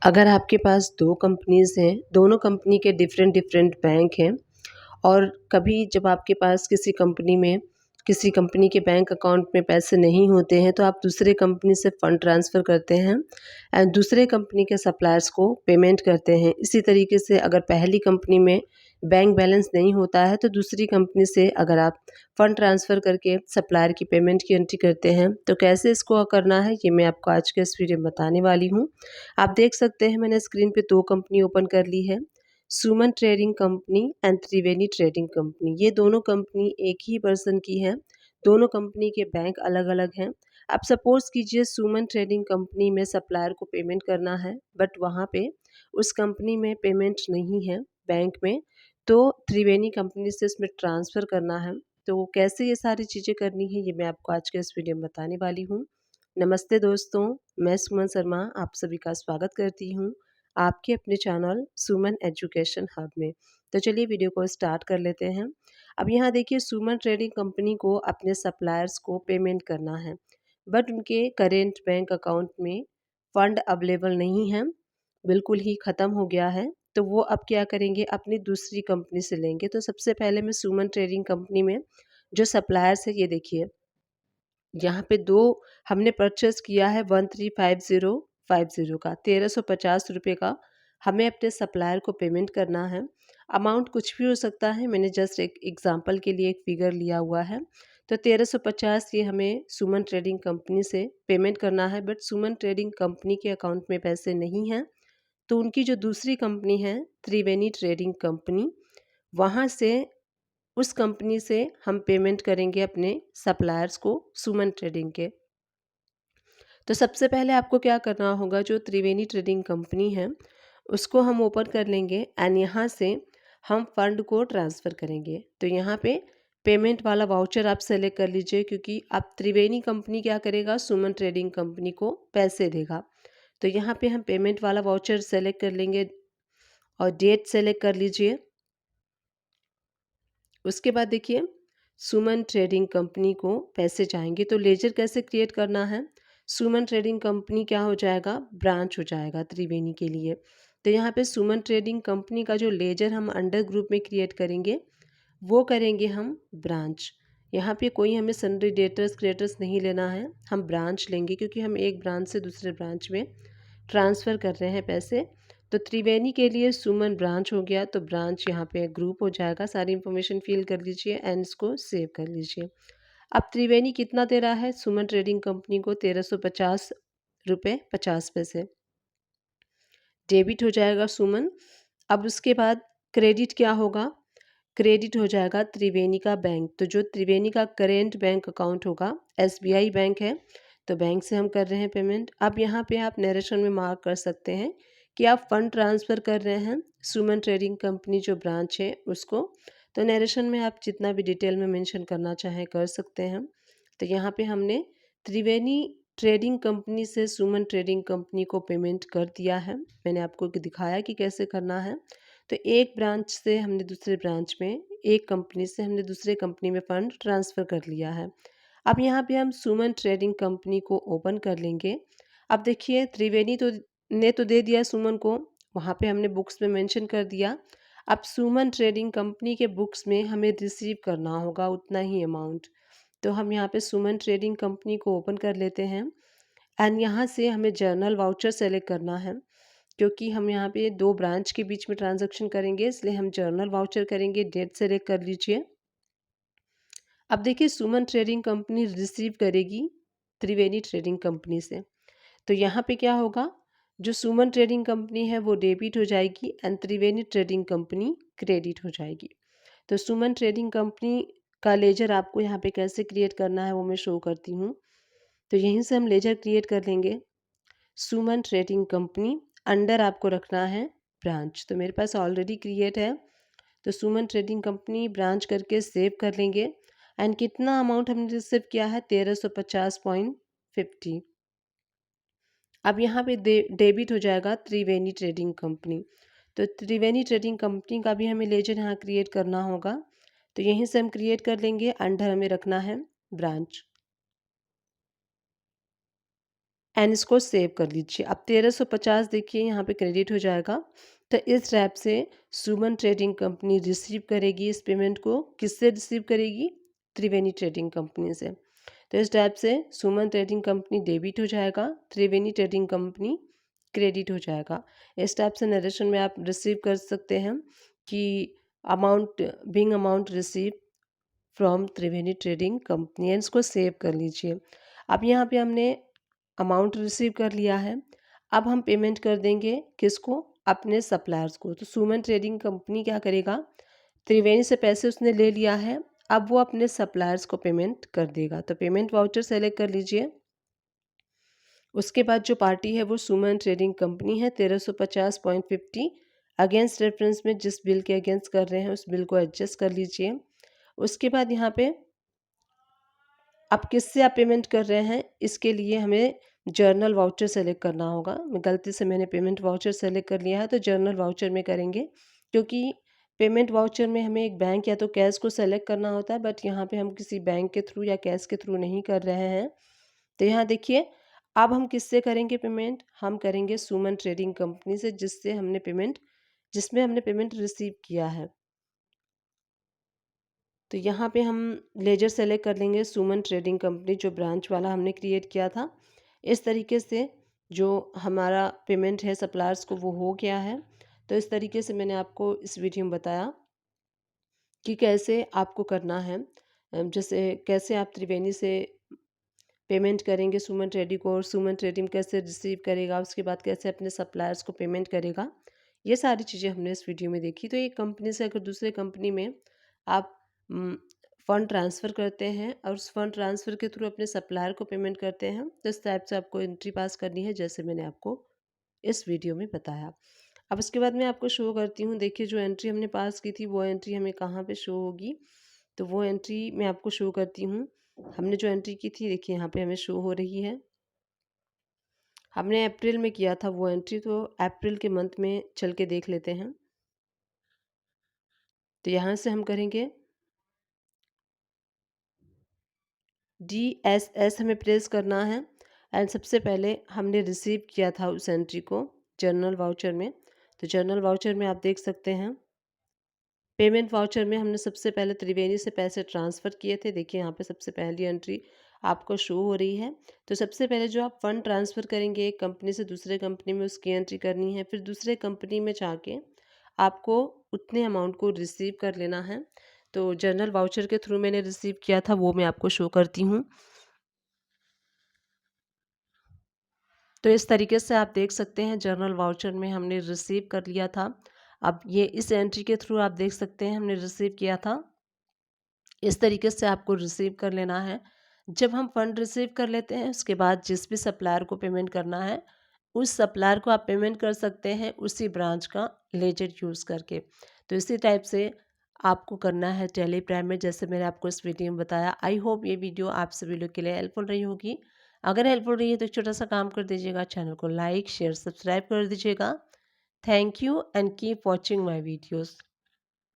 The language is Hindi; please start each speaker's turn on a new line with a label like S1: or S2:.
S1: अगर आपके पास 2 कंपनीज़ हैं, दोनों कंपनी के डिफ़रेंट बैंक हैं और कभी जब आपके पास किसी कंपनी के बैंक अकाउंट में पैसे नहीं होते हैं, तो आप दूसरे कंपनी से फ़ंड ट्रांसफ़र करते हैं एंड दूसरे कंपनी के सप्लायर्स को पेमेंट करते हैं। इसी तरीके से अगर पहली कंपनी में बैंक बैलेंस नहीं होता है, तो दूसरी कंपनी से अगर आप फ़ंड ट्रांसफ़र करके सप्लायर की पेमेंट की एंट्री करते हैं, तो कैसे इसको करना है, ये मैं आपको आज के इस वीडियो में बताने वाली हूँ। आप देख सकते हैं मैंने स्क्रीन पे 2 कंपनी ओपन कर ली है, Suman trading company and Triveni trading company. ये दोनों कंपनी एक ही पर्सन की है, दोनों कंपनी के बैंक अलग-अलग हैं। अब सपोज़ कीजिए सुमन ट्रेडिंग कंपनी में सप्लायर को पेमेंट करना है, बट वहाँ पे उस कंपनी में पेमेंट नहीं है बैंक में, तो त्रिवेणी कंपनी से इसमें ट्रांसफ़र करना है। तो कैसे ये सारी चीज़ें करनी है, ये मैं आपको आज के इस वीडियो में बताने वाली हूँ। नमस्ते दोस्तों, मैं सुमन शर्मा आप सभी का स्वागत करती हूँ आपके अपने चैनल सुमन एजुकेशन हब में। तो चलिए वीडियो को स्टार्ट कर लेते हैं। अब यहाँ देखिए सुमन ट्रेडिंग कंपनी को अपने सप्लायर्स को पेमेंट करना है, बट उनके करेंट बैंक अकाउंट में फ़ंड अवेलेबल नहीं है, बिल्कुल ही ख़त्म हो गया है। तो वो अब क्या करेंगे, अपनी दूसरी कंपनी से लेंगे। तो सबसे पहले मैं सुमन ट्रेडिंग कंपनी में जो सप्लायर्स है, ये देखिए यहाँ पे 2 हमने परचेज़ किया है 135050 का ₹1350 का हमें अपने सप्लायर को पेमेंट करना है। अमाउंट कुछ भी हो सकता है, मैंने जस्ट एक एग्ज़ाम्पल के लिए एक फ़िगर लिया हुआ है। तो 1350 ये हमें सुमन ट्रेडिंग कंपनी से पेमेंट करना है, बट सुमन ट्रेडिंग कंपनी के अकाउंट में पैसे नहीं हैं। तो उनकी जो दूसरी कंपनी है त्रिवेणी ट्रेडिंग कंपनी, वहाँ से उस कंपनी से हम पेमेंट करेंगे अपने सप्लायर्स को सुमन ट्रेडिंग के। तो सबसे पहले आपको क्या करना होगा, जो त्रिवेणी ट्रेडिंग कंपनी है उसको हम ओपन कर लेंगे एंड यहाँ से हम फंड को ट्रांसफ़र करेंगे। तो यहाँ पे पेमेंट वाला वाउचर आप सेलेक्ट कर लीजिए, क्योंकि अब त्रिवेणी कंपनी क्या करेगा, सुमन ट्रेडिंग कंपनी को पैसे देगा। तो यहाँ पे हम पेमेंट वाला वाउचर सेलेक्ट कर लेंगे और डेट सेलेक्ट कर लीजिए। उसके बाद देखिए सुमन ट्रेडिंग कंपनी को पैसे जाएंगे, तो लेजर कैसे क्रिएट करना है, सुमन ट्रेडिंग कंपनी क्या हो जाएगा, ब्रांच हो जाएगा त्रिवेणी के लिए। तो यहाँ पे सुमन ट्रेडिंग कंपनी का जो लेजर हम अंडर ग्रुप में क्रिएट करेंगे, वो करेंगे हम ब्रांच। यहाँ पे कोई हमें सन्ड्री डेटर्स क्रेडिटर्स नहीं लेना है, हम ब्रांच लेंगे, क्योंकि हम एक ब्रांच से दूसरे ब्रांच में ट्रांसफ़र कर रहे हैं पैसे। तो त्रिवेणी के लिए सुमन ब्रांच हो गया, तो ब्रांच यहाँ पे ग्रुप हो जाएगा। सारी इन्फॉर्मेशन फिल कर लीजिए एंड इसको सेव कर लीजिए। अब त्रिवेणी कितना दे रहा है सुमन ट्रेडिंग कंपनी को, ₹1350.50। डेबिट हो जाएगा सुमन। अब उसके बाद क्रेडिट क्या होगा, क्रेडिट हो जाएगा त्रिवेणी का बैंक। तो जो त्रिवेणी का करेंट बैंक अकाउंट होगा, एसबीआई बैंक है, तो बैंक से हम कर रहे हैं पेमेंट। अब यहाँ पे आप नरेशन में मार्क कर सकते हैं कि आप फंड ट्रांसफ़र कर रहे हैं सुमन ट्रेडिंग कंपनी जो ब्रांच है उसको। तो नरेशन में आप जितना भी डिटेल में मेंशन करना चाहें कर सकते हैं। तो यहाँ पे हमने त्रिवेणी ट्रेडिंग कंपनी से सुमन ट्रेडिंग कंपनी को पेमेंट कर दिया है। मैंने आपको दिखाया कि कैसे करना है। तो एक ब्रांच से हमने दूसरे ब्रांच में, एक कंपनी से हमने दूसरे कंपनी में फ़ंड ट्रांसफ़र कर लिया है। अब यहाँ पे हम सुमन ट्रेडिंग कंपनी को ओपन कर लेंगे। अब देखिए त्रिवेणी तो दे दिया सुमन को, वहाँ पे हमने बुक्स में मेंशन कर दिया। अब सुमन ट्रेडिंग कंपनी के बुक्स में हमें रिसीव करना होगा उतना ही अमाउंट। तो हम यहाँ पे सुमन ट्रेडिंग कंपनी को ओपन कर लेते हैं एंड यहाँ से हमें जर्नल वाउचर सेलेक्ट करना है, क्योंकि हम यहाँ पे 2 ब्रांच के बीच में ट्रांजैक्शन करेंगे, इसलिए हम जर्नल वाउचर करेंगे। डेट सेलेक्ट कर लीजिए। अब देखिए सुमन ट्रेडिंग कंपनी रिसीव करेगी त्रिवेणी ट्रेडिंग कंपनी से। तो यहाँ पे क्या होगा, जो सुमन ट्रेडिंग कंपनी है वो डेबिट हो जाएगी and Triveni trading company credit हो जाएगी। तो सुमन ट्रेडिंग कंपनी का लेजर आपको यहाँ पे कैसे क्रिएट करना है वो मैं शो करती हूँ। तो यहीं से हम लेजर क्रिएट कर लेंगे। सुमन ट्रेडिंग कंपनी अंडर आपको रखना है ब्रांच। तो मेरे पास ऑलरेडी क्रिएट है, तो सुमन ट्रेडिंग कंपनी ब्रांच करके सेव कर लेंगे एंड कितना अमाउंट हमने रिसीव किया है, 1350.50। अब यहाँ पे डेबिट हो जाएगा त्रिवेणी ट्रेडिंग कंपनी। तो त्रिवेणी ट्रेडिंग कंपनी का भी हमें लेजर यहाँ क्रिएट करना होगा, तो यहीं से हम क्रिएट कर लेंगे। अंडर हमें रखना है ब्रांच। एंड इसको सेव कर लीजिए। अब 1350 देखिए यहाँ पे क्रेडिट हो जाएगा। तो इस टाइप से सुमन ट्रेडिंग कंपनी रिसीव करेगी इस पेमेंट को। किससे रिसीव करेगी? त्रिवेणी ट्रेडिंग कंपनी से। तो इस टाइप से सुमन ट्रेडिंग कंपनी डेबिट हो जाएगा, त्रिवेणी ट्रेडिंग कंपनी क्रेडिट हो जाएगा। इस टाइप से नरेशन में आप रिसीव कर सकते हैं कि amount amount receive from Triveni trading company, इसको सेव कर लीजिए। अब यहाँ पे हमने अमाउंट रिसीव कर लिया है। अब हम पेमेंट कर देंगे किसको? अपने सप्लायर्स को। तो सुमन ट्रेडिंग कंपनी क्या करेगा? त्रिवेणी से पैसे उसने ले लिया है, अब वो अपने सप्लायर्स को पेमेंट कर देगा। तो पेमेंट वाउचर सेलेक्ट कर लीजिए। उसके बाद जो पार्टी है वो सुमन ट्रेडिंग कंपनी है। 1350.50 अगेंस्ट रेफरेंस में जिस बिल के अगेंस्ट कर रहे हैं उस बिल को एडजस्ट कर लीजिए। उसके बाद यहाँ पे अब किससे आप पेमेंट कर रहे हैं, इसके लिए हमें जर्नल वाउचर सेलेक्ट करना होगा। गलती से मैंने पेमेंट वाउचर सेलेक्ट कर लिया है, तो जर्नल वाउचर में करेंगे, क्योंकि पेमेंट वाउचर में हमें एक बैंक या तो कैश को सेलेक्ट करना होता है, बट यहाँ पे हम किसी बैंक के थ्रू या कैश के थ्रू नहीं कर रहे हैं। तो यहाँ देखिए, अब हम किससे करेंगे पेमेंट? हम करेंगे सुमन ट्रेडिंग कंपनी से, जिसमें हमने पेमेंट रिसीव किया है। तो यहाँ पे हम लेजर सेलेक्ट कर लेंगे, सुमन ट्रेडिंग कंपनी जो ब्रांच वाला हमने क्रिएट किया था। इस तरीके से जो हमारा पेमेंट है सप्लायर्स को वो हो गया है। तो इस तरीके से मैंने आपको इस वीडियो में बताया कि कैसे आपको करना है। जैसे कैसे आप त्रिवेणी से पेमेंट करेंगे सुमन ट्रेडिंग को, और सुमन ट्रेडिंग कैसे रिसीव करेगा, उसके बाद कैसे अपने सप्लायर्स को पेमेंट करेगा। ये सारी चीज़ें हमने इस वीडियो में देखी। तो एक कंपनी से अगर दूसरे कंपनी में आप फ़ंड ट्रांसफ़र करते हैं और उस फ़ंड ट्रांसफ़र के थ्रू अपने सप्लायर को पेमेंट करते हैं, तो इस टाइप से आपको एंट्री पास करनी है, जैसे मैंने आपको इस वीडियो में बताया। अब उसके बाद मैं आपको शो करती हूँ। देखिए, जो एंट्री हमने पास की थी वो एंट्री हमें कहाँ पे शो होगी, तो वो एंट्री मैं आपको शो करती हूँ। हमने जो एंट्री की थी देखिए यहाँ पे हमें शो हो रही है। हमने अप्रैल में किया था वो एंट्री, तो अप्रैल के मंथ में चल के देख लेते हैं। तो यहाँ से हम करेंगे DSS, हमें प्रेस करना है। एंड सबसे पहले हमने रिसीव किया था उस एंट्री को जर्नल वाउचर में। तो जर्नल वाउचर में आप देख सकते हैं, पेमेंट वाउचर में हमने सबसे पहले त्रिवेणी से पैसे ट्रांसफ़र किए थे। देखिए यहाँ पे सबसे पहली एंट्री आपको शो हो रही है। तो सबसे पहले जो आप फ़ंड ट्रांसफ़र करेंगे एक कंपनी से दूसरे कंपनी में, उसकी एंट्री करनी है। फिर दूसरे कंपनी में जाके आपको उतने अमाउंट को रिसीव कर लेना है। तो जर्नल वाउचर के थ्रू मैंने रिसीव किया था, वो मैं आपको शो करती हूँ। तो इस तरीके से आप देख सकते हैं जर्नल वाउचर में हमने रिसीव कर लिया था। अब ये इस एंट्री के थ्रू आप देख सकते हैं हमने रिसीव किया था। इस तरीके से आपको रिसीव कर लेना है। जब हम फंड रिसीव कर लेते हैं उसके बाद जिस भी सप्लायर को पेमेंट करना है, उस सप्लायर को आप पेमेंट कर सकते हैं उसी ब्रांच का लेजर यूज़ करके। तो इसी टाइप से आपको करना है टेली प्राइम में, जैसे मैंने आपको इस वीडियो में बताया। आई होप ये वीडियो आप सभी लोग के लिए हेल्पफुल रही होगी। अगर हेल्पफुल रही है तो एक छोटा सा काम कर दीजिएगा, चैनल को लाइक शेयर सब्सक्राइब कर दीजिएगा। Thank you and keep watching my videos.